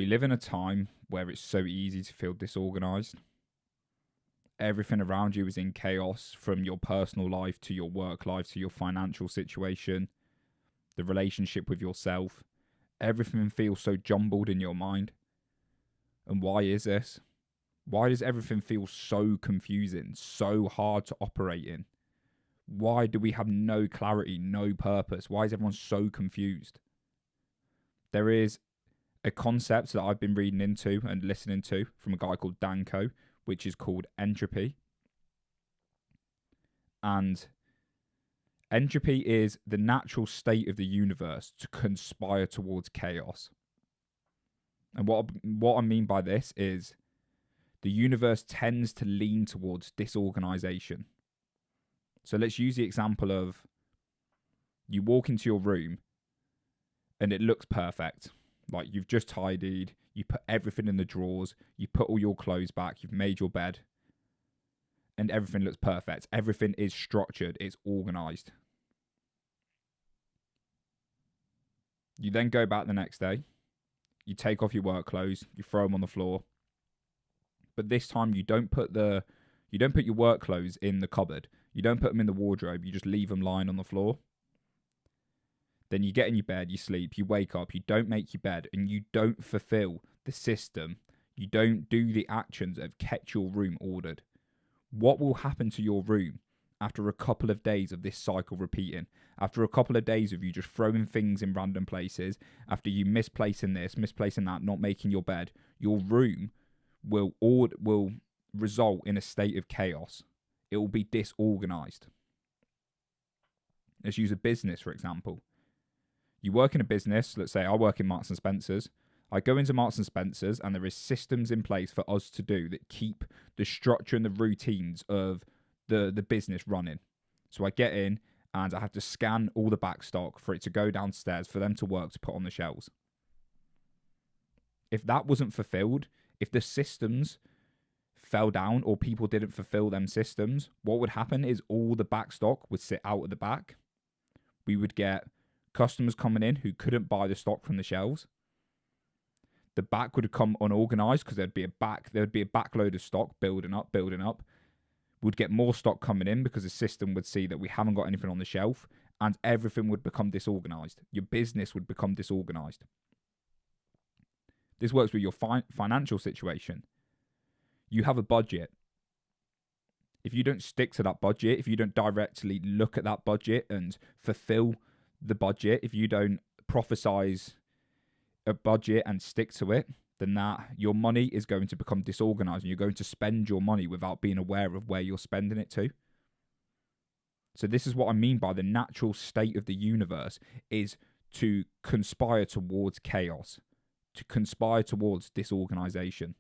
We live in a time where it's so easy to feel disorganized. Everything around you is in chaos, from your personal life to your work life to your financial situation, the relationship with yourself. Everything feels so jumbled in your mind. And why is this? Why does everything feel so confusing, so hard to operate in? Why do we have no clarity, no purpose? Why is everyone so confused? There is a concept that I've been reading into and listening to from a guy called Danko, which is called entropy. And entropy is the natural state of the universe to conspire towards chaos. And what I mean by this is the universe tends to lean towards disorganization. So let's use the example of you walk into your room and it looks perfect. Like you've just tidied, you put everything in the drawers, you put all your clothes back, you've made your bed, and everything looks perfect. Everything is structured, it's organized. You then go back the next day, you take off your work clothes, you throw them on the floor. But this time you don't put your work clothes in the cupboard. You don't put them in the wardrobe, you just leave them lying on the floor. Then you get in your bed, you sleep, you wake up, you don't make your bed, and you don't fulfill the system. You don't do the actions that have kept your room ordered. What will happen to your room after a couple of days of this cycle repeating? After a couple of days of you just throwing things in random places, after you misplacing this, misplacing that, not making your bed, your room will result in a state of chaos. It will be disorganized. Let's use a business, for example. You work in a business, let's say I work in Marks and Spencer's. I go into Marks and Spencer's and there is systems in place for us to do that keep the structure and the routines of the business running. So I get in and I have to scan all the back stock for it to go downstairs for them to work to put on the shelves. If that wasn't fulfilled, if the systems fell down or people didn't fulfill them systems, what would happen is all the back stock would sit out at the back. We would get customers coming in who couldn't buy the stock from the shelves. The back would come unorganized because there'd be a backload of stock building up. We'd get more stock coming in because the system would see that we haven't got anything on the shelf, and everything would become disorganized. Your business would become disorganized. This works with your financial situation. You have a budget. If you don't stick to that budget, if you don't directly look at that budget and fulfill the budget, if you don't prophesize a budget and stick to it, then your money is going to become disorganized and you're going to spend your money without being aware of where you're spending it to. So this is what I mean by the natural state of the universe is to conspire towards chaos, to conspire towards disorganization.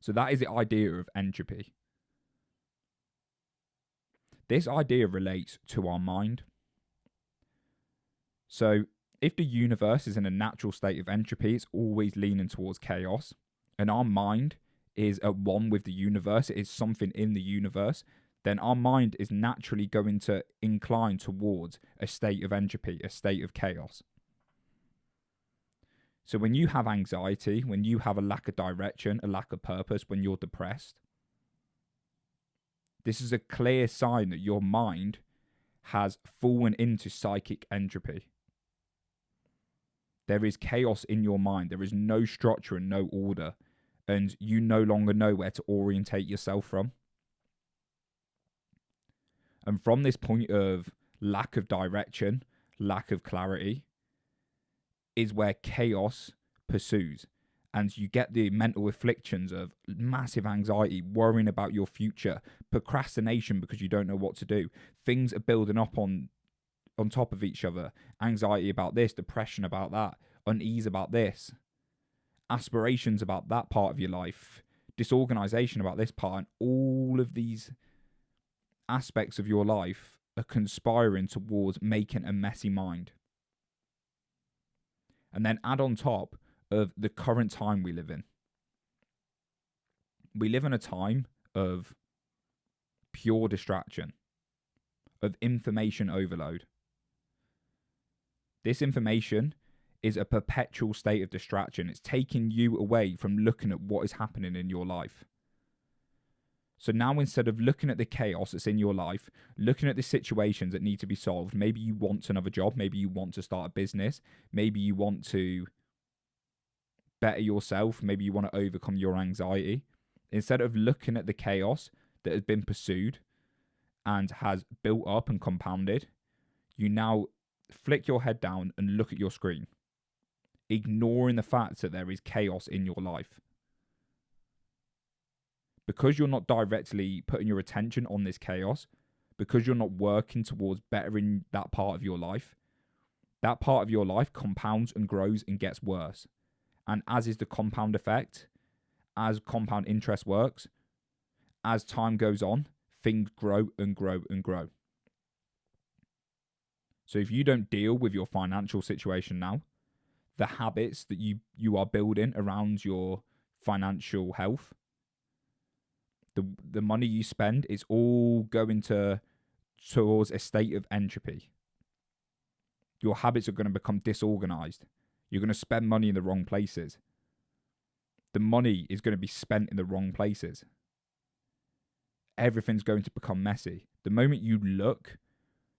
So that is the idea of entropy. This idea relates to our mind. So if the universe is in a natural state of entropy, it's always leaning towards chaos, and our mind is at one with the universe, it is something in the universe, then our mind is naturally going to incline towards a state of entropy, a state of chaos. So when you have anxiety, when you have a lack of direction, a lack of purpose, when you're depressed, this is a clear sign that your mind has fallen into psychic entropy. There is chaos in your mind. There is no structure and no order, and you no longer know where to orientate yourself from. And from this point of lack of direction, lack of clarity, is where chaos pursues. And you get the mental afflictions of massive anxiety, worrying about your future, procrastination because you don't know what to do. Things are building up on top of each other. Anxiety about this, depression about that, unease about this, aspirations about that part of your life, disorganization about this part, and all of these aspects of your life are conspiring towards making a messy mind. And then add on top of the current time we live in. We live in a time of pure distraction, of information overload. This information is a perpetual state of distraction. It's taking you away from looking at what is happening in your life. So now, instead of looking at the chaos that's in your life, looking at the situations that need to be solved, maybe you want another job, maybe you want to start a business, maybe you want to better yourself, maybe you want to overcome your anxiety. Instead of looking at the chaos that has been pursued and has built up and compounded, you now flick your head down and look at your screen, ignoring the fact that there is chaos in your life. Because you're not directly putting your attention on this chaos, because you're not working towards bettering that part of your life, that part of your life compounds and grows and gets worse. And as is the compound effect, as compound interest works, as time goes on, things grow and grow and grow. So if you don't deal with your financial situation now, the habits that you are building around your financial health, the money you spend is all going towards a state of entropy. Your habits are going to become disorganized. You're going to spend money in the wrong places. The money is going to be spent in the wrong places. Everything's going to become messy. The moment you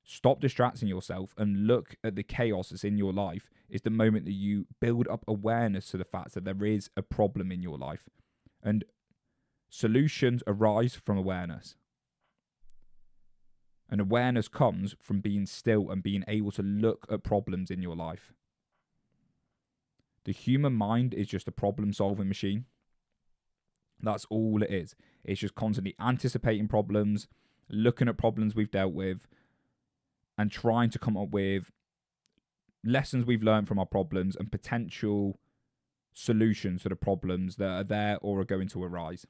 stop distracting yourself and look at the chaos that's in your life, is the moment that you build up awareness to the fact that there is a problem in your life. And solutions arise from awareness. And awareness comes from being still and being able to look at problems in your life. The human mind is just a problem-solving machine. That's all it is. It's just constantly anticipating problems, looking at problems we've dealt with, and trying to come up with lessons we've learned from our problems and potential solutions to the problems that are there or are going to arise.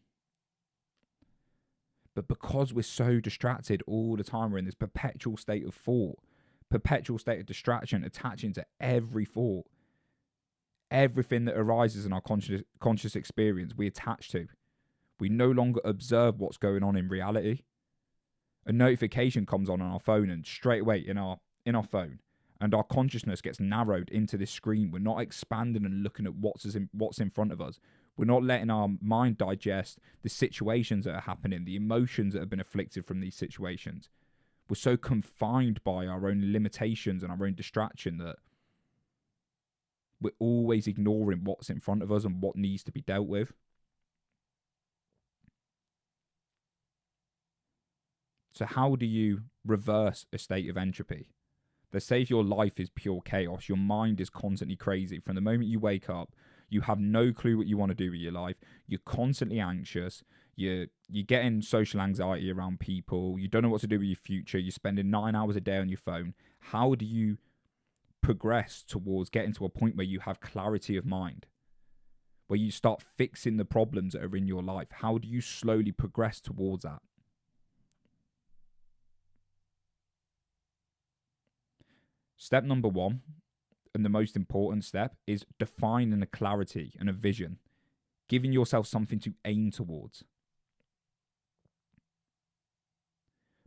But because we're so distracted all the time, we're in this perpetual state of thought, perpetual state of distraction, attaching to every thought. Everything that arises in our conscious experience, we attach to. We no longer observe what's going on in reality. A notification comes on our phone, and straight away in our phone, and our consciousness gets narrowed into this screen. We're not expanding and looking at what's in front of us. We're not letting our mind digest the situations that are happening, the emotions that have been afflicted from these situations. We're so confined by our own limitations and our own distraction that we're always ignoring what's in front of us and what needs to be dealt with. So how do you reverse a state of entropy? Let's say if your life is pure chaos, your mind is constantly crazy. From the moment you wake up, you have no clue what you want to do with your life. You're constantly anxious. You're getting social anxiety around people. You don't know what to do with your future. You're spending 9 hours a day on your phone. How do you progress towards getting to a point where you have clarity of mind, where you start fixing the problems that are in your life? How do you slowly progress towards that? Step number 1, and the most important step, is defining a clarity and a vision, giving yourself something to aim towards.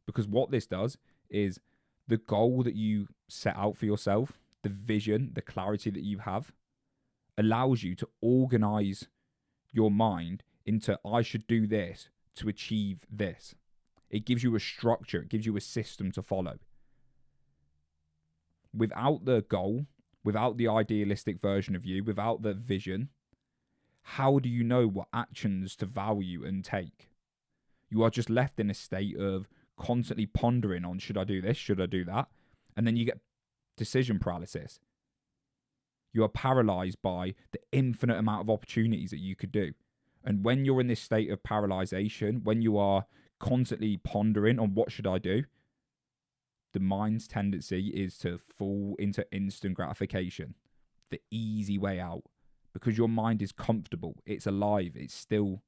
Because what this does is the goal that you set out for yourself, the vision, the clarity that you have, allows you to organize your mind into, I should do this to achieve this. It gives you a structure. It gives you a system to follow. Without the goal, without the idealistic version of you, without the vision, how do you know what actions to value and take? You are just left in a state of constantly pondering on, should I do this? Should I do that? And then you get decision paralysis. You are paralyzed by the infinite amount of opportunities that you could do. And when you're in this state of paralyzation, when you are constantly pondering on what should I do, the mind's tendency is to fall into instant gratification, the easy way out, because your mind is comfortable, it's alive, it's still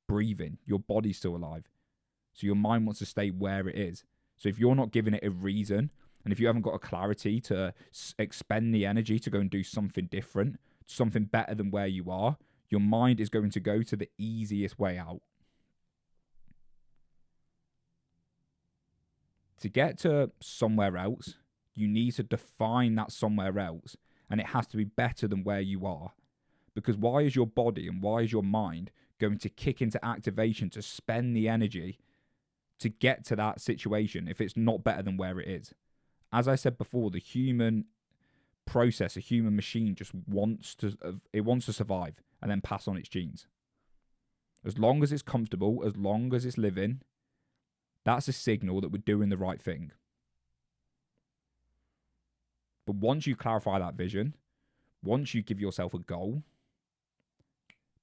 breathing, your body's still alive. So your mind wants to stay where it is. So if you're not giving it a reason, and if you haven't got a clarity to expend the energy to go and do something different, something better than where you are, your mind is going to go to the easiest way out. To get to somewhere else, you need to define that somewhere else and it has to be better than where you are. Because why is your body and why is your mind going to kick into activation to spend the energy to get to that situation if it's not better than where it is? As I said before, the human process, a human machine just wants to survive and then pass on its genes. As long as it's comfortable, as long as it's living, that's a signal that we're doing the right thing. But once you clarify that vision, once you give yourself a goal,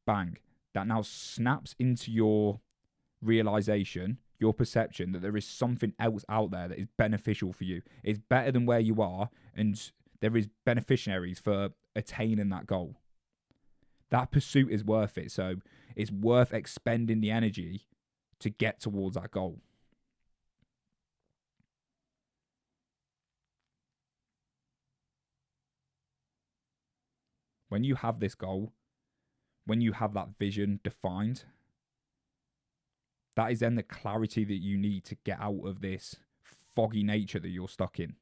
bang, that now snaps into your realization, your perception that there is something else out there that is beneficial for you. It's better than where you are, and there is beneficiaries for attaining that goal. That pursuit is worth it. So it's worth expending the energy to get towards that goal. When you have this goal, when you have that vision defined, that is then the clarity that you need to get out of this foggy nature that you're stuck in.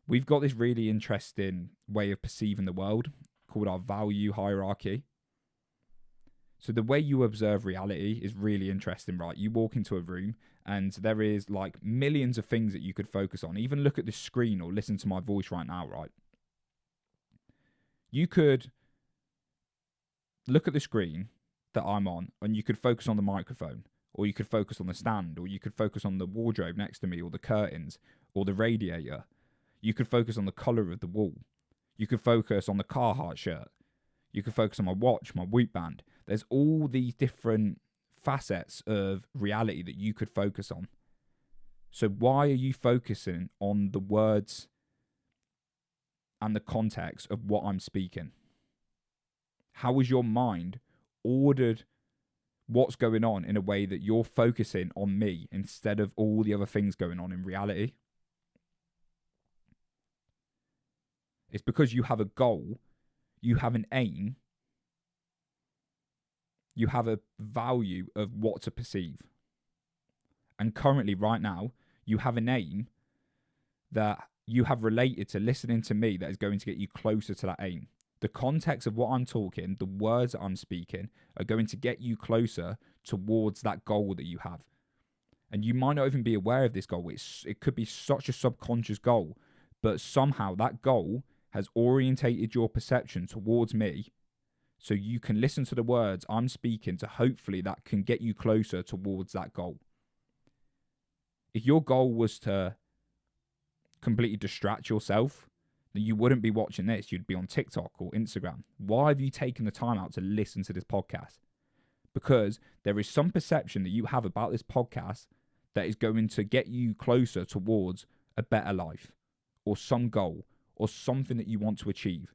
We've got this really interesting way of perceiving the world called our value hierarchy. So the way you observe reality is really interesting, right? You walk into a room and there is like millions of things that you could focus on. Even look at the screen or listen to my voice right now, right? You could look at the screen that I'm on and you could focus on the microphone, or you could focus on the stand, or you could focus on the wardrobe next to me, or the curtains, or the radiator. You could focus on the colour of the wall. You could focus on the Carhartt shirt. You could focus on my watch, my Whoop band. There's all these different facets of reality that you could focus on. So why are you focusing on the words and the context of what I'm speaking? How is your mind ordered what's going on in a way that you're focusing on me instead of all the other things going on in reality? It's because you have a goal, you have an aim, you have a value of what to perceive. And currently, right now, you have an aim that you have related to listening to me that is going to get you closer to that aim. The context of what I'm talking, the words that I'm speaking, are going to get you closer towards that goal that you have. And you might not even be aware of this goal. It could be such a subconscious goal, but somehow that goal has orientated your perception towards me, so you can listen to the words I'm speaking to hopefully that can get you closer towards that goal. If your goal was to completely distract yourself, then you wouldn't be watching this. You'd be on TikTok or Instagram. Why have you taken the time out to listen to this podcast? Because there is some perception that you have about this podcast that is going to get you closer towards a better life, or some goal, or something that you want to achieve.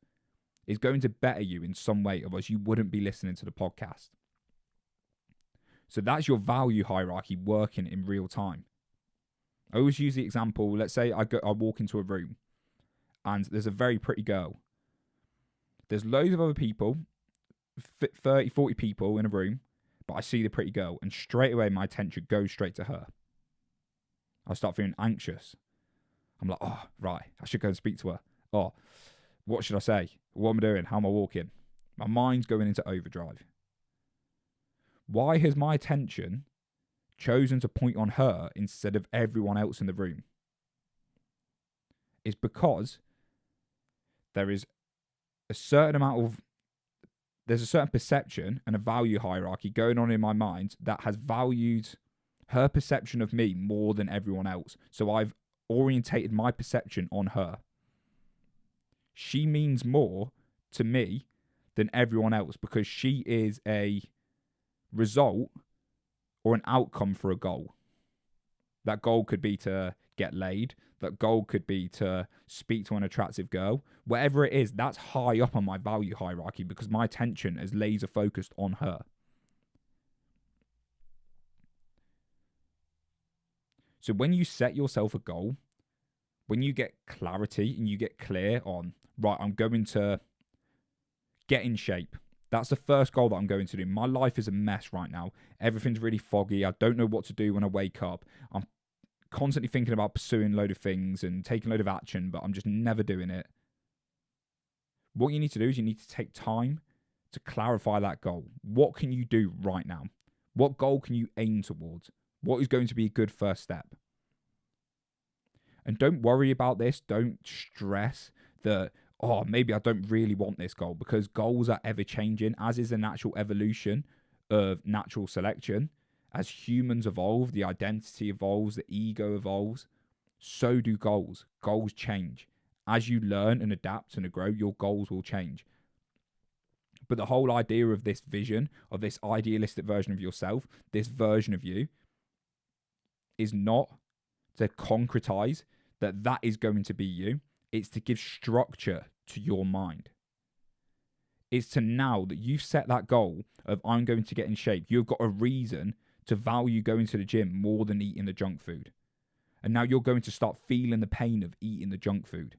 Is going to better you in some way, otherwise you wouldn't be listening to the podcast. So that's your value hierarchy working in real time. I always use the example, let's say I walk into a room and there's a very pretty girl. There's loads of other people, 30, 40 people in a room, but I see the pretty girl and straight away my attention goes straight to her. I start feeling anxious. I'm like, oh, right, I should go and speak to her. Oh, what should I say? What am I doing? How am I walking? My mind's going into overdrive. Why has my attention chosen to point on her instead of everyone else in the room? It's because there is a certain there's a certain perception and a value hierarchy going on in my mind that has valued her perception of me more than everyone else. So I've orientated my perception on her. She means more to me than everyone else because she is a result or an outcome for a goal. That goal could be to get laid. That goal could be to speak to an attractive girl. Whatever it is, that's high up on my value hierarchy because my attention is laser focused on her. So when you set yourself a goal, when you get clarity and you get clear on, right, I'm going to get in shape. That's the first goal that I'm going to do. My life is a mess right now. Everything's really foggy. I don't know what to do when I wake up. I'm constantly thinking about pursuing a load of things and taking a load of action, but I'm just never doing it. What you need to do is you need to take time to clarify that goal. What can you do right now? What goal can you aim towards? What is going to be a good first step? And don't worry about this. Don't stress that, oh, maybe I don't really want this goal, because goals are ever changing, as is the natural evolution of natural selection. As humans evolve, the identity evolves, the ego evolves, so do goals. Goals change. As you learn and adapt and grow, your goals will change. But the whole idea of this vision, of this idealistic version of yourself, this version of you, is not to concretize that is going to be you. It's to give structure to your mind. It's to, now that you've set that goal of I'm going to get in shape, you've got a reason to value going to the gym more than eating the junk food. And now you're going to start feeling the pain of eating the junk food,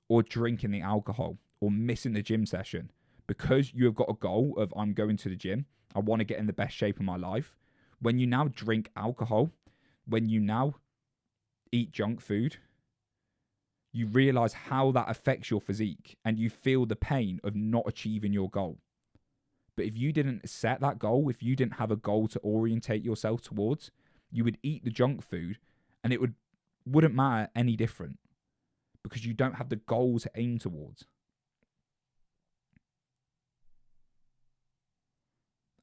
or drinking the alcohol, or missing the gym session. Because you have got a goal of I'm going to the gym, I want to get in the best shape of my life. When you now drink alcohol, when you now eat junk food, you realize how that affects your physique, and you feel the pain of not achieving your goal. But if you didn't set that goal, if you didn't have a goal to orientate yourself towards, you would eat the junk food and it wouldn't matter any different, because you don't have the goal to aim towards.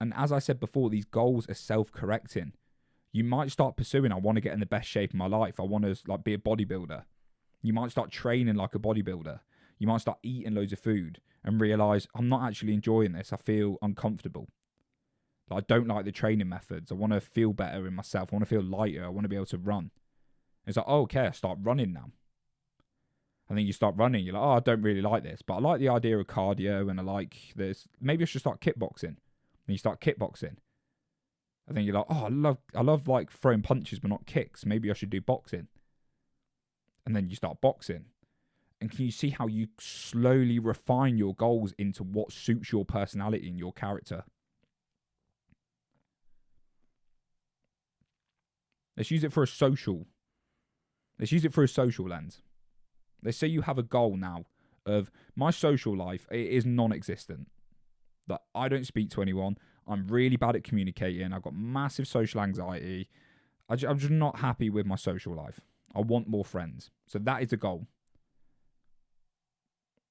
And as I said before, these goals are self-correcting. You might start pursuing, I want to get in the best shape of my life. I want to be a bodybuilder. You might start training like a bodybuilder. You might start eating loads of food and realize, I'm not actually enjoying this. I feel uncomfortable. I don't like the training methods. I want to feel better in myself. I want to feel lighter. I want to be able to run. It's like, oh, okay, I start running now. And then you start running. You're like, oh, I don't really like this, but I like the idea of cardio, and I like this. Maybe I should start kickboxing. And you start kickboxing. And then you're like, oh, I love like throwing punches, but not kicks. Maybe I should do boxing. And then you start boxing. And can you see how you slowly refine your goals into what suits your personality and your character? Let's use it for a social lens. Let's say you have a goal now of, my social life, it is non-existent. That I don't speak to anyone. I'm really bad at communicating. I've got massive social anxiety. I'm just not happy with my social life. I want more friends. So that is a goal.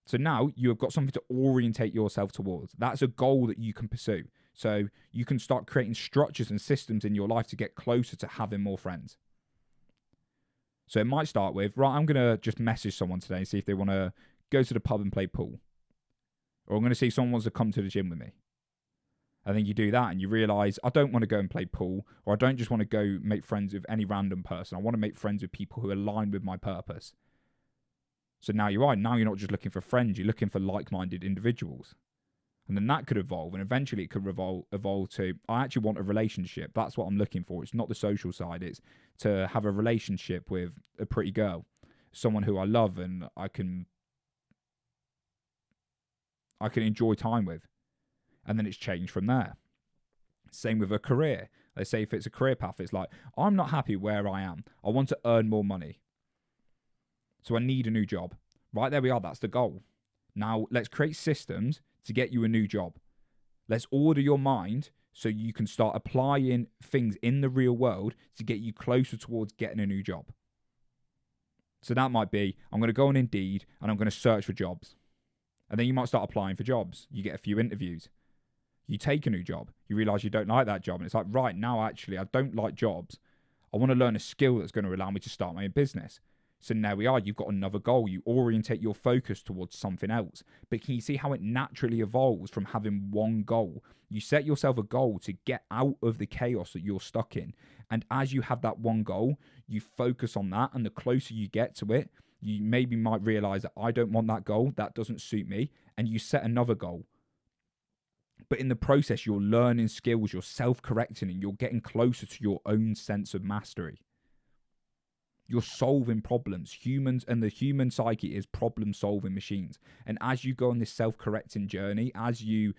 So now you have got something to orientate yourself towards. That's a goal that you can pursue. So you can start creating structures and systems in your life to get closer to having more friends. So it might start with, right, I'm going to just message someone today and see if they want to go to the pub and play pool. Or I'm going to see if someone wants to come to the gym with me. And then you do that and you realize, I don't want to go and play pool, or I don't just want to go make friends with any random person. I want to make friends with people who align with my purpose. So now you're not just looking for friends, you're looking for like-minded individuals. And then that could evolve, and eventually it could evolve to, I actually want a relationship. That's what I'm looking for. It's not the social side. It's to have a relationship with a pretty girl, someone who I love and I can enjoy time with. And then it's changed from there. Same with a career. Let's say if it's a career path, it's like, I'm not happy where I am. I want to earn more money. So I need a new job. Right, there we are. That's the goal. Now let's create systems to get you a new job. Let's order your mind so you can start applying things in the real world to get you closer towards getting a new job. So that might be, I'm going to go on Indeed and I'm going to search for jobs. And then you might start applying for jobs. You get a few interviews. You take a new job. You realize you don't like that job. And it's like, right, now actually, I don't like jobs. I want to learn a skill that's going to allow me to start my own business. So now we are, you've got another goal. You orientate your focus towards something else. But can you see how it naturally evolves from having one goal? You set yourself a goal to get out of the chaos that you're stuck in. And as you have that one goal, you focus on that. And the closer you get to it, you maybe might realize that I don't want that goal. That doesn't suit me. And you set another goal. But in the process, you're learning skills, you're self-correcting, and you're getting closer to your own sense of mastery. You're solving problems. Humans and the human psyche is problem-solving machines. And as you go on this self-correcting journey, as you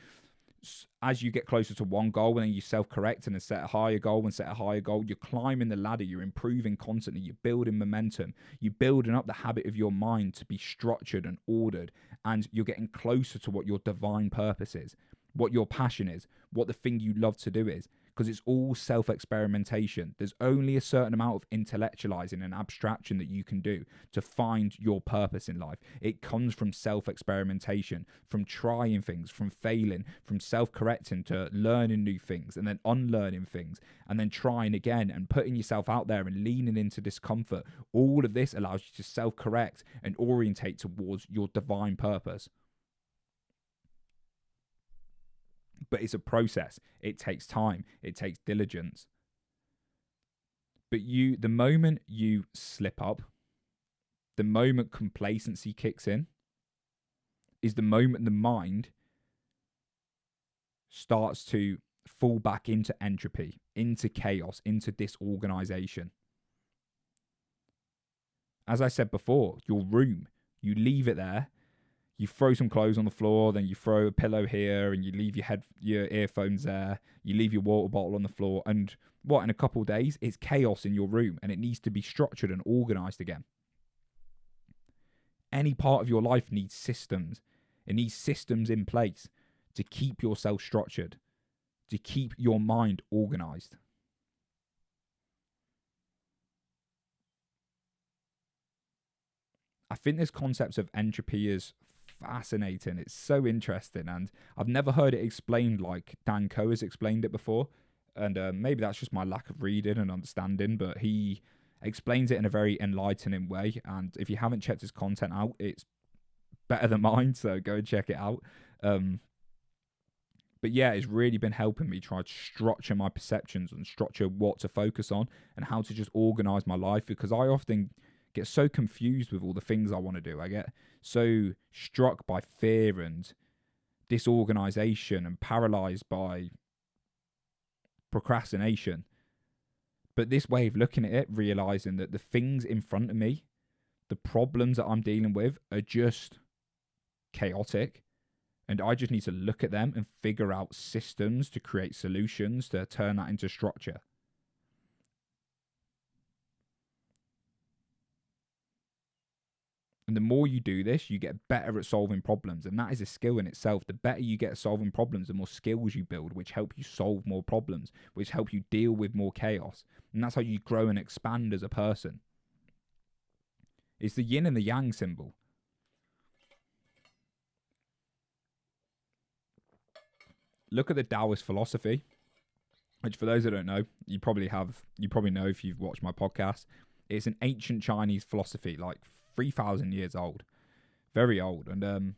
as you get closer to one goal, and then you self-correct and then set a higher goal and set a higher goal, you're climbing the ladder, you're improving constantly, you're building momentum, you're building up the habit of your mind to be structured and ordered, and you're getting closer to what your divine purpose is, what your passion is, what the thing you love to do is. Because it's all self-experimentation. There's only a certain amount of intellectualizing and abstraction that you can do to find your purpose in life. It comes from self-experimentation, from trying things, from failing, from self-correcting to learning new things and then unlearning things and then trying again and putting yourself out there and leaning into discomfort. All of this allows you to self-correct and orientate towards your divine purpose. But it's a process. It takes time. It takes diligence. But the moment you slip up, the moment complacency kicks in, is the moment the mind starts to fall back into entropy, into chaos, into disorganization. As I said before, your room, you leave it there. You throw some clothes on the floor, then you throw a pillow here, and you leave your earphones there. You leave your water bottle on the floor, and in a couple of days, it's chaos in your room, and it needs to be structured and organized again. Any part of your life needs systems. It needs systems in place to keep yourself structured, to keep your mind organized. I think this concept of entropy is fascinating. It's so interesting, and I've never heard it explained like Dan Coe has explained it before, and maybe that's just my lack of reading and understanding, but he explains it in a very enlightening way, and if you haven't checked his content out, it's better than mine, so go and check it out. But yeah, it's really been helping me try to structure my perceptions and structure what to focus on and how to just organize my life, because I often get so confused with all the things I want to do. I get so struck by fear and disorganization and paralyzed by procrastination. But this way of looking at it, realizing that the things in front of me, the problems that I'm dealing with, are just chaotic, and I just need to look at them and figure out systems to create solutions to turn that into structure. And the more you do this, you get better at solving problems. And that is a skill in itself. The better you get at solving problems, the more skills you build, which help you solve more problems, which help you deal with more chaos. And that's how you grow and expand as a person. It's the yin and the yang symbol. Look at the Taoist philosophy, which for those that don't know, you probably know if you've watched my podcast. It's an ancient Chinese philosophy, like 3,000 years old, very old. And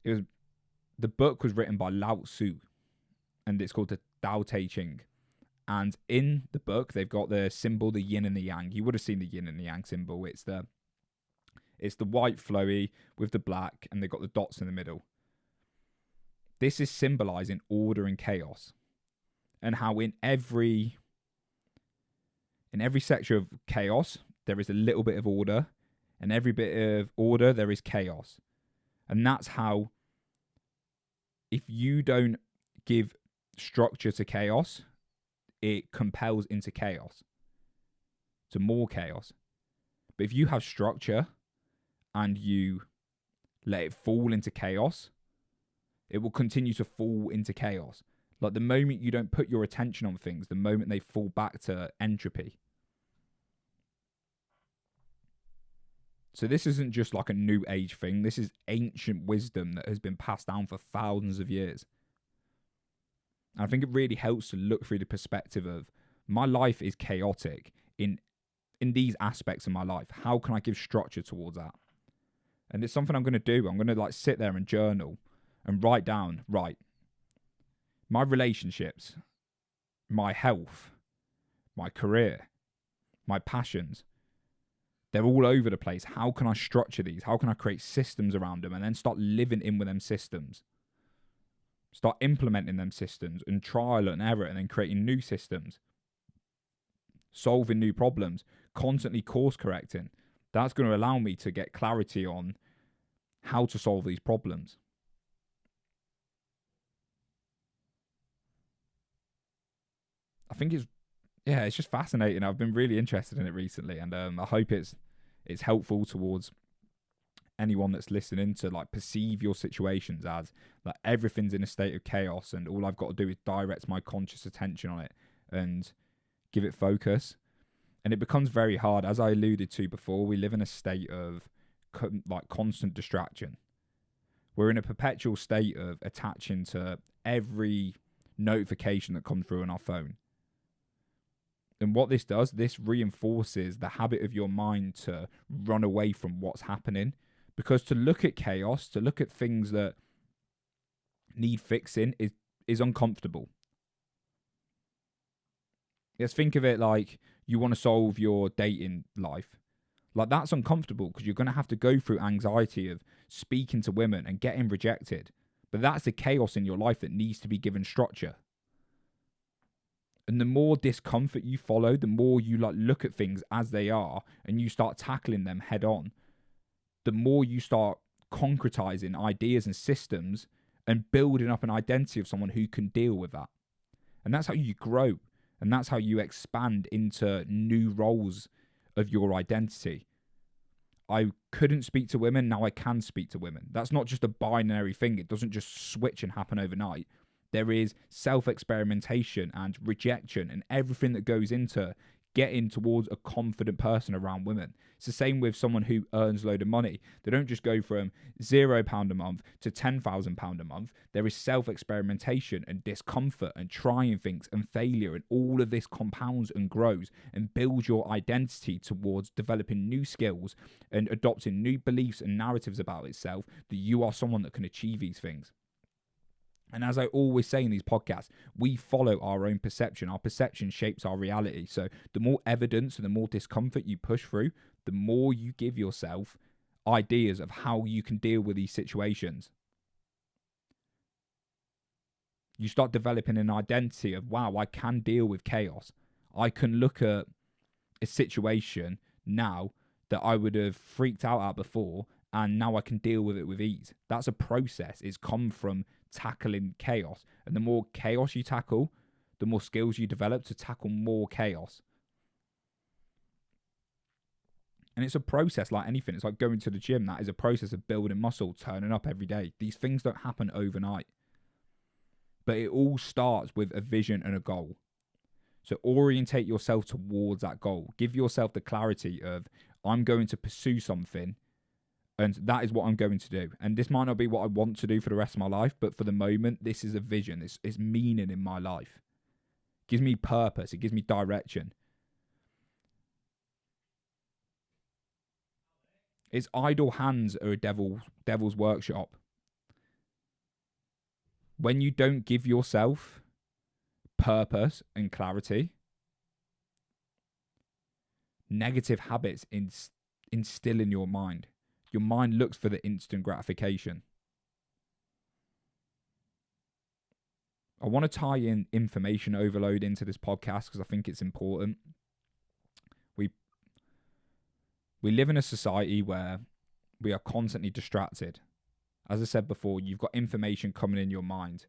the book was written by Lao Tzu, and it's called the Tao Te Ching. And in the book, they've got the symbol, the yin and the yang. You would have seen the yin and the yang symbol. It's the white flowy with the black, and they've got the dots in the middle. This is symbolizing order and chaos, and how in every section of chaos there is a little bit of order, and every bit of order there is chaos. And that's how, if you don't give structure to chaos, it compels into chaos, to more chaos. But if you have structure and you let it fall into chaos, it will continue to fall into chaos. Like the moment you don't put your attention on things, the moment they fall back to entropy. So this isn't just like a new age thing. This is ancient wisdom that has been passed down for thousands of years. And I think it really helps to look through the perspective of, my life is chaotic in these aspects of my life. How can I give structure towards that? And it's something I'm going to do. I'm going to sit there and journal and write down, my relationships, my health, my career, my passions, they're all over the place. How can I structure these? How can I create systems around them and then start living in with them systems? Start implementing them systems and trial and error, and then creating new systems, solving new problems, constantly course correcting. That's going to allow me to get clarity on how to solve these problems. I think it's just fascinating. I've been really interested in it recently, and I hope it's helpful towards anyone that's listening to like perceive your situations as like everything's in a state of chaos, and all I've got to do is direct my conscious attention on it and give it focus. And it becomes very hard, as I alluded to before. We live in a state of like constant distraction. We're in a perpetual state of attaching to every notification that comes through on our phone. And what this does, this reinforces the habit of your mind to run away from what's happening. Because to look at chaos, to look at things that need fixing is uncomfortable. Let's think of it like you want to solve your dating life. Like, that's uncomfortable because you're going to have to go through anxiety of speaking to women and getting rejected. But that's the chaos in your life that needs to be given structure. And the more discomfort you follow, the more you like look at things as they are and you start tackling them head on, the more you start concretizing ideas and systems and building up an identity of someone who can deal with that. And that's how you grow. And that's how you expand into new roles of your identity. I couldn't speak to women, now I can speak to women. That's not just a binary thing. It doesn't just switch and happen overnight. There is self-experimentation and rejection and everything that goes into getting towards a confident person around women. It's the same with someone who earns a load of money. They don't just go from £0 a month to £10,000 a month. There is self-experimentation and discomfort and trying things and failure, and all of this compounds and grows and builds your identity towards developing new skills and adopting new beliefs and narratives about itself, that you are someone that can achieve these things. And as I always say in these podcasts, we follow our own perception. Our perception shapes our reality. So the more evidence and the more discomfort you push through, the more you give yourself ideas of how you can deal with these situations. You start developing an identity of, wow, I can deal with chaos. I can look at a situation now that I would have freaked out at before, and now I can deal with it with ease. That's a process. It's come from tackling chaos. And the more chaos you tackle, the more skills you develop to tackle more chaos. And it's a process like anything. It's like going to the gym. That is a process of building muscle, turning up every day. These things don't happen overnight. But it all starts with a vision and a goal. So orientate yourself towards that goal. Give yourself the clarity of, I'm going to pursue something, and that is what I'm going to do. And this might not be what I want to do for the rest of my life, but for the moment, this is a vision. It's meaning in my life. It gives me purpose. It gives me direction. It's idle hands are a devil's workshop. When you don't give yourself purpose and clarity, negative habits instill in your mind. Your mind looks for the instant gratification. I want to tie in information overload into this podcast because I think it's important. We live in a society where we are constantly distracted. As I said before, you've got information coming in your mind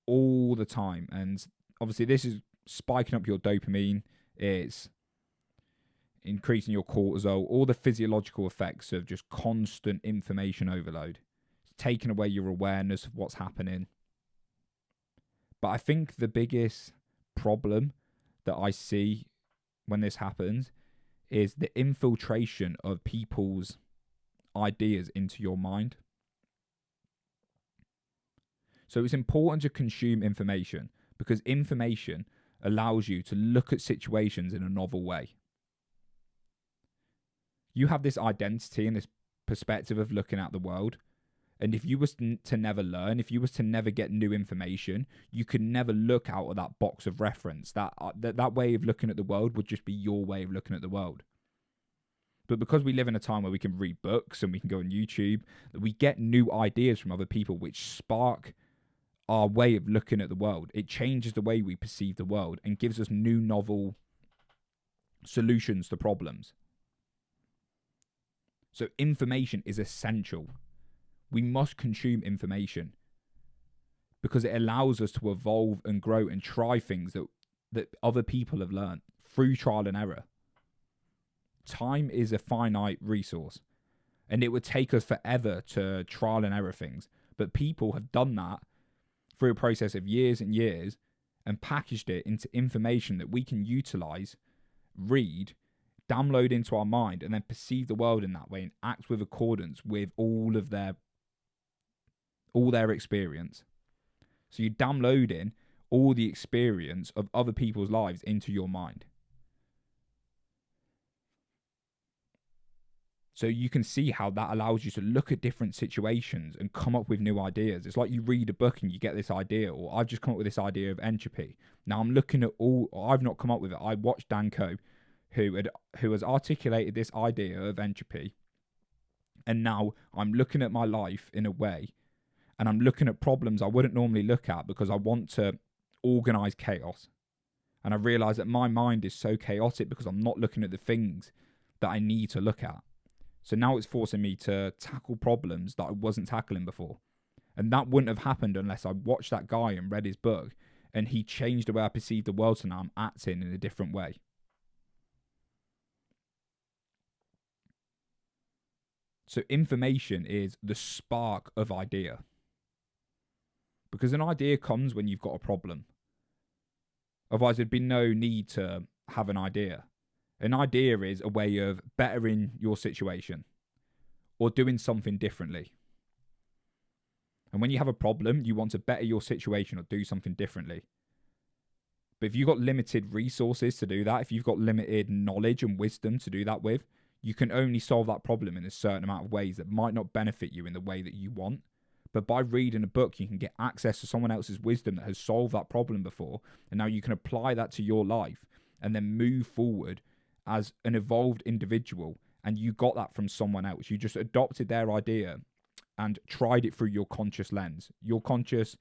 all the time. And obviously this is spiking up your dopamine. It's increasing your cortisol, all the physiological effects of just constant information overload. It's taking away your awareness of what's happening. But I think the biggest problem that I see when this happens is the infiltration of people's ideas into your mind. So it's important to consume information because information allows you to look at situations in a novel way. You have this identity and this perspective of looking at the world. And if you was to never learn, if you was to never get new information, you could never look out of that box of reference. That way of looking at the world would just be your way of looking at the world. But because we live in a time where we can read books and we can go on YouTube, we get new ideas from other people which spark our way of looking at the world. It changes the way we perceive the world and gives us new novel solutions to problems. So information is essential. We must consume information because it allows us to evolve and grow and try things that other people have learned through trial and error. Time is a finite resource, and it would take us forever to trial and error things. But people have done that through a process of years and years and packaged it into information that we can utilize, read, download into our mind, and then perceive the world in that way and act with accordance with all their experience. So you're downloading all the experience of other people's lives into your mind. So you can see how that allows you to look at different situations and come up with new ideas. It's like you read a book and you get this idea, or I've just come up with this idea of entropy. Now I'm looking at I've not come up with it. I watched Dan Coe, who has articulated this idea of entropy. And now I'm looking at my life in a way, and I'm looking at problems I wouldn't normally look at because I want to organize chaos. And I realize that my mind is so chaotic because I'm not looking at the things that I need to look at. So now it's forcing me to tackle problems that I wasn't tackling before. And that wouldn't have happened unless I watched that guy and read his book and he changed the way I perceive the world, so now I'm acting in a different way. So information is the spark of idea. Because an idea comes when you've got a problem. Otherwise, there'd be no need to have an idea. An idea is a way of bettering your situation or doing something differently. And when you have a problem, you want to better your situation or do something differently. But if you've got limited resources to do that, if you've got limited knowledge and wisdom to do that with, you can only solve that problem in a certain amount of ways that might not benefit you in the way that you want. But by reading a book, you can get access to someone else's wisdom that has solved that problem before. And now you can apply that to your life and then move forward as an evolved individual, and you got that from someone else. You just adopted their idea and tried it through your conscious lens. Your consciousness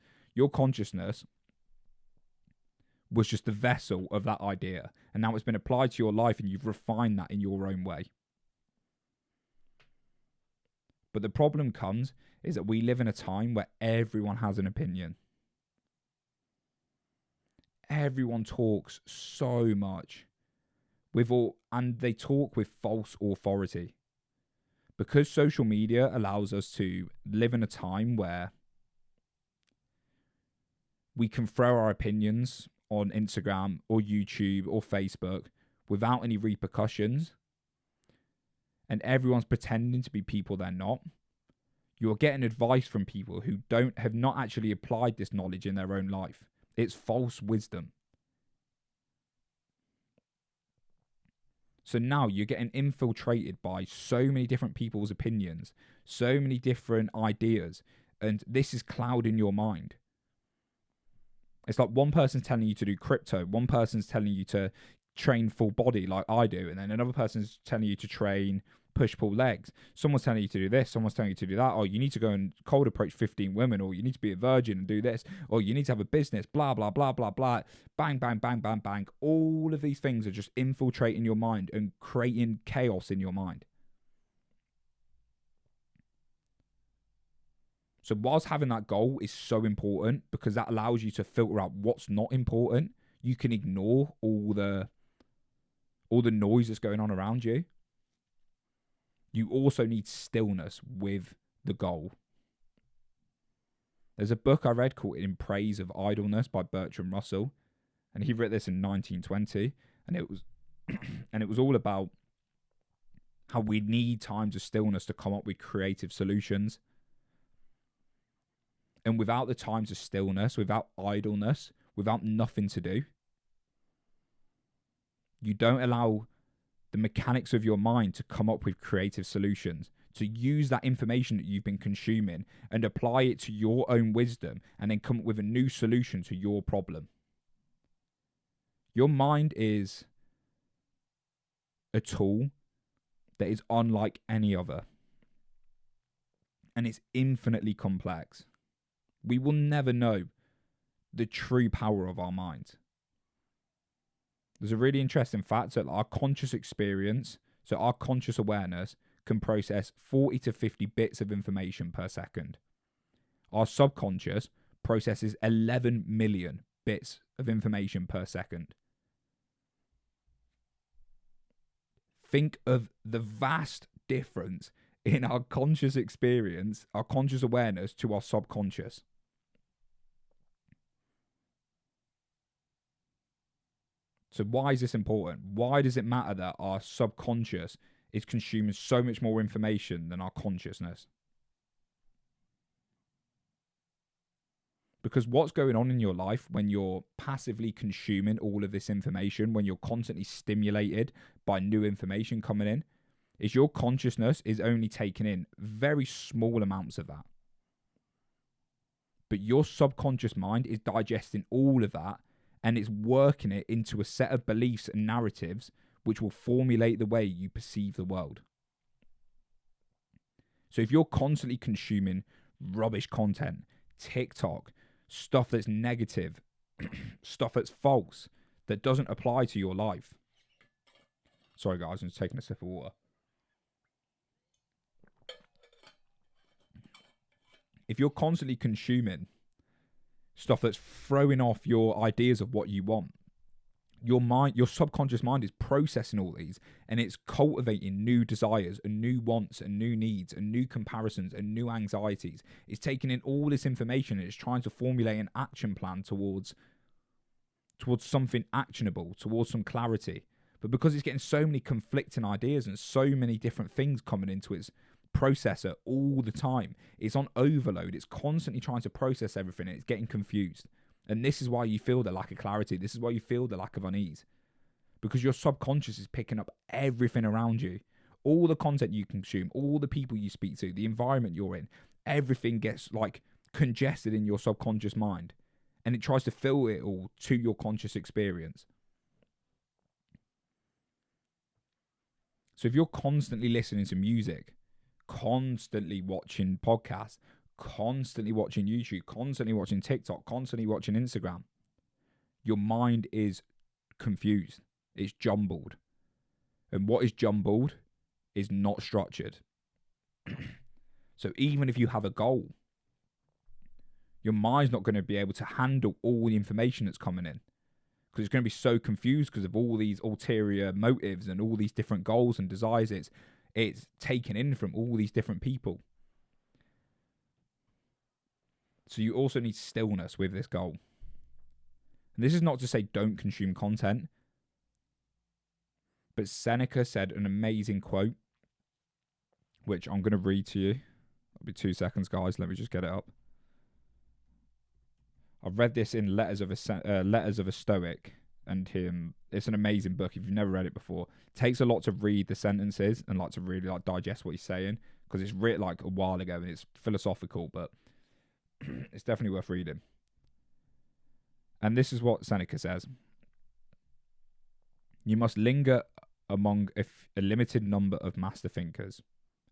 was just the vessel of that idea, and now it's been applied to your life and you've refined that in your own way. But the problem comes is that we live in a time where everyone has an opinion. Everyone talks so much. And they talk with false authority. Because social media allows us to live in a time where we can throw our opinions on Instagram or YouTube or Facebook without any repercussions, and everyone's pretending to be people they're not, you're getting advice from people who have not actually applied this knowledge in their own life. It's false wisdom. So now you're getting infiltrated by so many different people's opinions, so many different ideas, and this is clouding your mind. It's like one person's telling you to do crypto, one person's telling you to train full body like I do, and then another person's telling you to train push-pull legs. Someone's telling you to do this, someone's telling you to do that. Oh, you need to go and cold approach 15 women, or you need to be a virgin and do this, or you need to have a business, blah, blah, blah, blah, blah. Bang, bang, bang, bang, bang. All of these things are just infiltrating your mind and creating chaos in your mind. So whilst having that goal is so important, because that allows you to filter out what's not important, you can ignore all the noise that's going on around you. You also need stillness with the goal. There's a book I read called In Praise of Idleness by Bertrand Russell, and he wrote this in 1920, and it was all about how we need times of stillness to come up with creative solutions. And without the times of stillness, without idleness, without nothing to do, you don't allow the mechanics of your mind to come up with creative solutions, to use that information that you've been consuming and apply it to your own wisdom and then come up with a new solution to your problem. Your mind is a tool that is unlike any other, and it's infinitely complex. We will never know the true power of our minds. There's a really interesting fact that our conscious experience, so our conscious awareness, can process 40 to 50 bits of information per second. Our subconscious processes 11 million bits of information per second. Think of the vast difference in our conscious experience, our conscious awareness to our subconscious. So why is this important? Why does it matter that our subconscious is consuming so much more information than our consciousness? Because what's going on in your life when you're passively consuming all of this information, when you're constantly stimulated by new information coming in, is your consciousness is only taking in very small amounts of that. But your subconscious mind is digesting all of that, and it's working it into a set of beliefs and narratives which will formulate the way you perceive the world. So if you're constantly consuming rubbish content, TikTok, stuff that's negative, stuff that's false, that doesn't apply to your life. Sorry guys, I'm just taking a sip of water. If you're constantly consuming stuff that's throwing off your ideas of what you want, your mind, your subconscious mind is processing all these, and it's cultivating new desires and new wants and new needs and new comparisons and new anxieties. It's taking in all this information and it's trying to formulate an action plan towards something actionable, towards some clarity. But because it's getting so many conflicting ideas and so many different things coming into its processor all the time, it's on overload. It's constantly trying to process everything and it's getting confused. And this is why you feel the lack of clarity. This is why you feel the lack of unease. Because your subconscious is picking up everything around you. All the content you consume, all the people you speak to, the environment you're in, everything gets like congested in your subconscious mind. And it tries to fill it all to your conscious experience. So if you're constantly listening to music, constantly watching podcasts, constantly watching YouTube, constantly watching TikTok, constantly watching Instagram, your mind is confused. It's jumbled. And what is jumbled is not structured. So even if you have a goal, your mind's not going to be able to handle all the information that's coming in, because it's going to be so confused because of all these ulterior motives and all these different goals and desires it's taken in from all these different people. So you also need stillness with this goal. And this is not to say don't consume content, but Seneca said an amazing quote, which I'm going to read to you. It'll be 2 seconds, guys. Let me just get it up. I've read this in Letters of a Stoic, and it's an amazing book. If you've never read it before, it takes a lot to read the sentences and like to really like digest what he's saying, because it's written like a while ago and it's philosophical, but it's definitely worth reading. And this is what Seneca says: you must linger among a limited number of master thinkers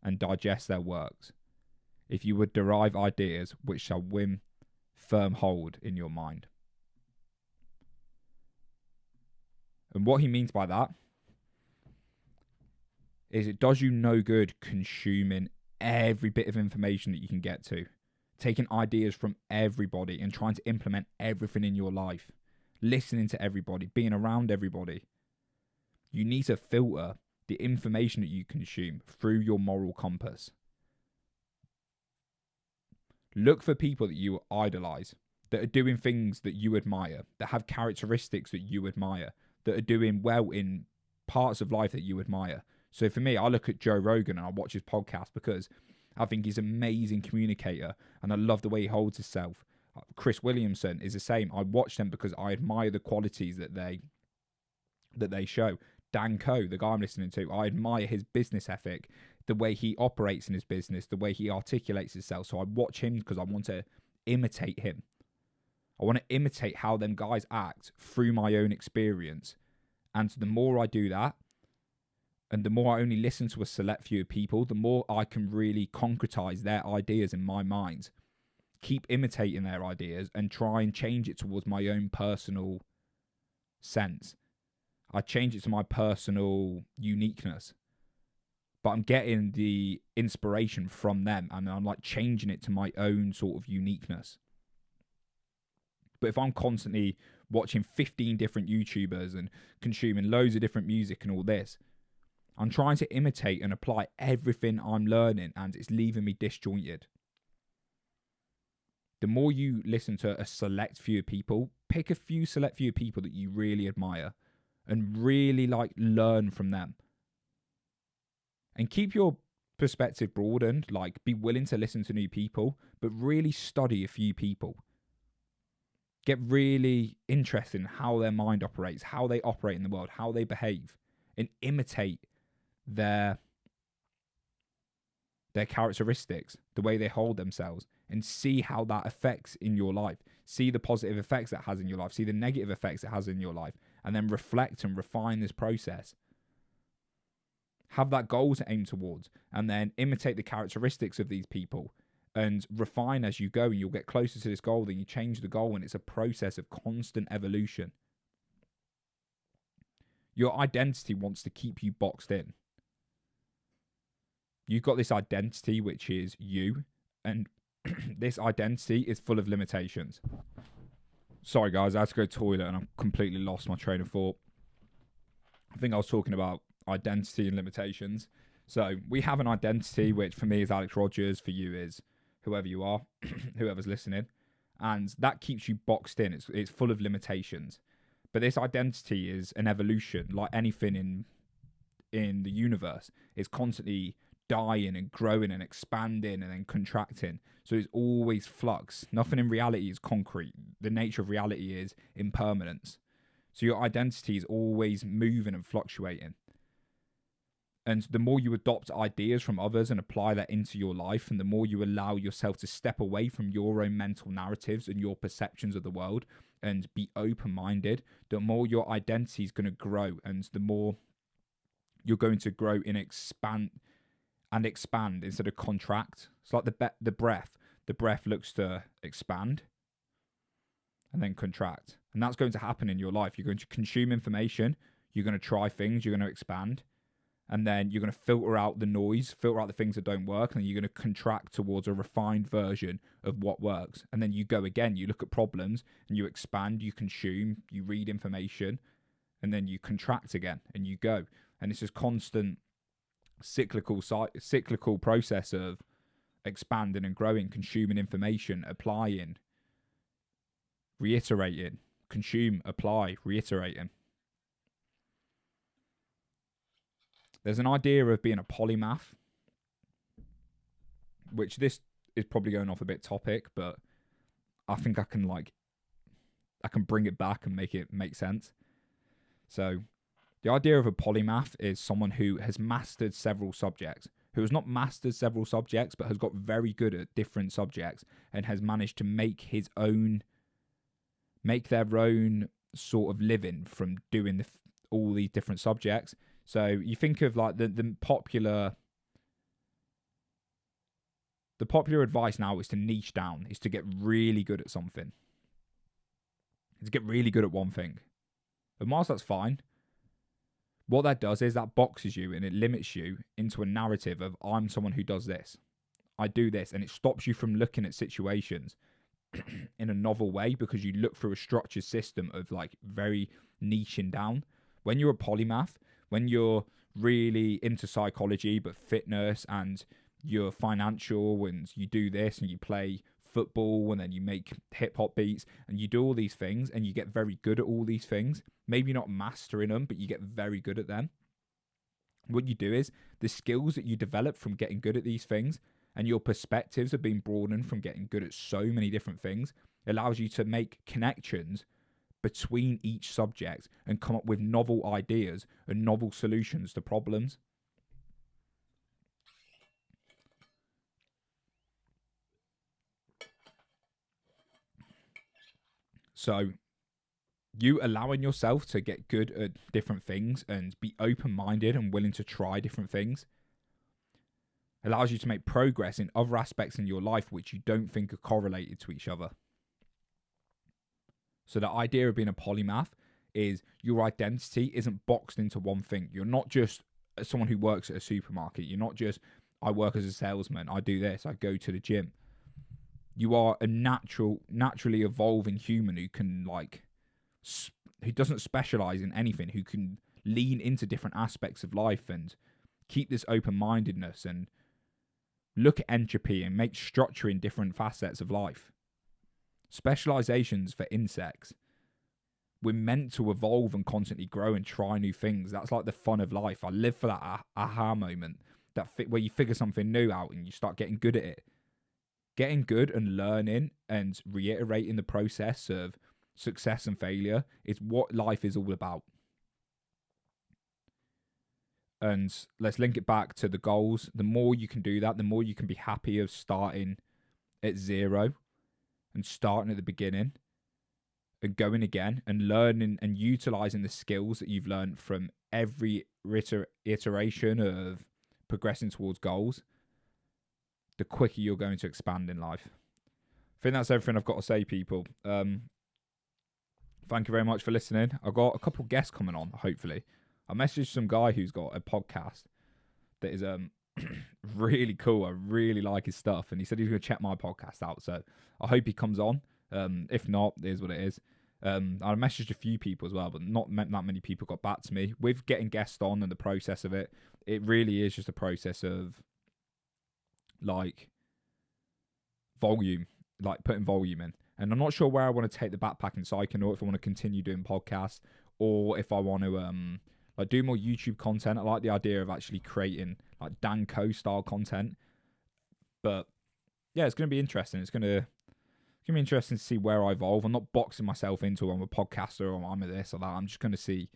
and digest their works, if you would derive ideas which shall win firm hold in your mind. And what he means by that is it does you no good consuming every bit of information that you can get to, taking ideas from everybody and trying to implement everything in your life, listening to everybody, being around everybody. You need to filter the information that you consume through your moral compass. Look for people that you idolize, that are doing things that you admire, that have characteristics that you admire, that are doing well in parts of life that you admire. So for me, I look at Joe Rogan and I watch his podcast because I think he's an amazing communicator and I love the way he holds himself. Chris Williamson is the same. I watch them because I admire the qualities that they show. Dan Coe, the guy I'm listening to, I admire his business ethic, the way he operates in his business, the way he articulates himself. So I watch him because I want to imitate him. I want to imitate how them guys act through my own experience. And the more I do that, and the more I only listen to a select few of people, the more I can really concretize their ideas in my mind, keep imitating their ideas and try and change it towards my own personal sense. I change it to my personal uniqueness, but I'm getting the inspiration from them and I'm like changing it to my own sort of uniqueness. But if I'm constantly watching 15 different YouTubers and consuming loads of different music and all this, I'm trying to imitate and apply everything I'm learning, and it's leaving me disjointed. The more you listen to a select few of people, pick a few select few people that you really admire and really like learn from them. And keep your perspective broadened, like be willing to listen to new people, but really study a few people. Get really interested in how their mind operates, how they operate in the world, how they behave, and imitate their characteristics, the way they hold themselves, and see how that affects in your life. See the positive effects it has in your life, see the negative effects it has in your life, and then reflect and refine this process. Have that goal to aim towards, and then imitate the characteristics of these people and refine as you go, and you'll get closer to this goal. Then you change the goal, and it's a process of constant evolution. Your identity wants to keep you boxed in. You've got this identity, which is you, and this identity is full of limitations. Sorry, guys, I had to go to the toilet, and I've completely lost my train of thought. I think I was talking about identity and limitations. So we have an identity, which for me is Alex Rogers, for you is whoever you are, whoever's listening, and that keeps you boxed in. It's full of limitations. But this identity is an evolution, like anything in the universe. It's constantly dying and growing and expanding and then contracting. So it's always flux. Nothing in reality is concrete. The nature of reality is impermanence. So your identity is always moving and fluctuating. And the more you adopt ideas from others and apply that into your life, and the more you allow yourself to step away from your own mental narratives and your perceptions of the world and be open-minded, the more your identity is going to grow, and the more you're going to grow in expand instead of contract. It's like the breath. The breath looks to expand and then contract. And that's going to happen in your life. You're going to consume information. You're going to try things. You're going to expand. And then you're going to filter out the noise, filter out the things that don't work, and then you're going to contract towards a refined version of what works. And then you go again, you look at problems, and you expand, you consume, you read information, and then you contract again, and you go. And it's this constant cyclical process of expanding and growing, consuming information, applying, reiterating, consume, apply, reiterating. There's an idea of being a polymath, which this is probably going off a bit topic, but I think I can bring it back and make it make sense. So the idea of a polymath is someone who has mastered several subjects, who has not mastered several subjects, but has got very good at different subjects and has managed to make their own sort of living from doing all these different subjects. So you think of like the popular advice now is to niche down, is to get really good at something, to get really good at one thing. And whilst that's fine, what that does is that boxes you and it limits you into a narrative of I'm someone who does this, I do this, and it stops you from looking at situations in a novel way because you look through a structured system of like very niching down. When you're a polymath, when you're really into psychology but fitness, and you're financial, and you do this and you play football and then you make hip hop beats and you do all these things and you get very good at all these things, maybe not mastering them, but you get very good at them. What you do is the skills that you develop from getting good at these things and your perspectives have been broadened from getting good at so many different things allows you to make connections between each subject and come up with novel ideas and novel solutions to problems. So you allowing yourself to get good at different things and be open-minded and willing to try different things allows you to make progress in other aspects in your life which you don't think are correlated to each other. So the idea of being a polymath is your identity isn't boxed into one thing. You're not just someone who works at a supermarket. You're not just, I work as a salesman, I do this, I go to the gym. You are a naturally evolving human who can who doesn't specialize in anything, who can lean into different aspects of life and keep this open-mindedness and look at entropy and make structure in different facets of life. Specializations for insects. We're meant to evolve and constantly grow and try new things. That's like the fun of life. I live for that aha moment, where you figure something new out and you start getting good at it. Getting good and learning and reiterating the process of success and failure is what life is all about. And let's link it back to the goals. The more you can do that, the more you can be happy of starting at zero and starting at the beginning and going again and learning and utilizing the skills that you've learned from every iteration of progressing towards goals, the quicker you're going to expand in life. I think that's everything I've got to say, people. Thank you very much for listening. I've got a couple guests coming on, hopefully. I messaged some guy who's got a podcast that is really cool. I really like his stuff. And he said he's going to check my podcast out. So I hope he comes on. If not, it is what it is. I messaged a few people as well, but not that many people got back to me. With getting guests on and the process of it, it really is just a process of like volume, like putting volume in. And I'm not sure where I want to take the backpacking cycling, or if I want to continue doing podcasts, or if I want to like do more YouTube content. I like the idea of actually creating like Dan Co style content. But yeah, it's going to be interesting. It's going to be interesting to see where I evolve. I'm not boxing myself into I'm a podcaster or I'm a this or that. I'm just going to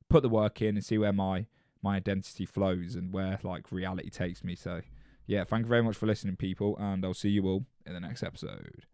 put the work in and see where my identity flows and where like reality takes me. So yeah, thank you very much for listening, people, and I'll see you all in the next episode.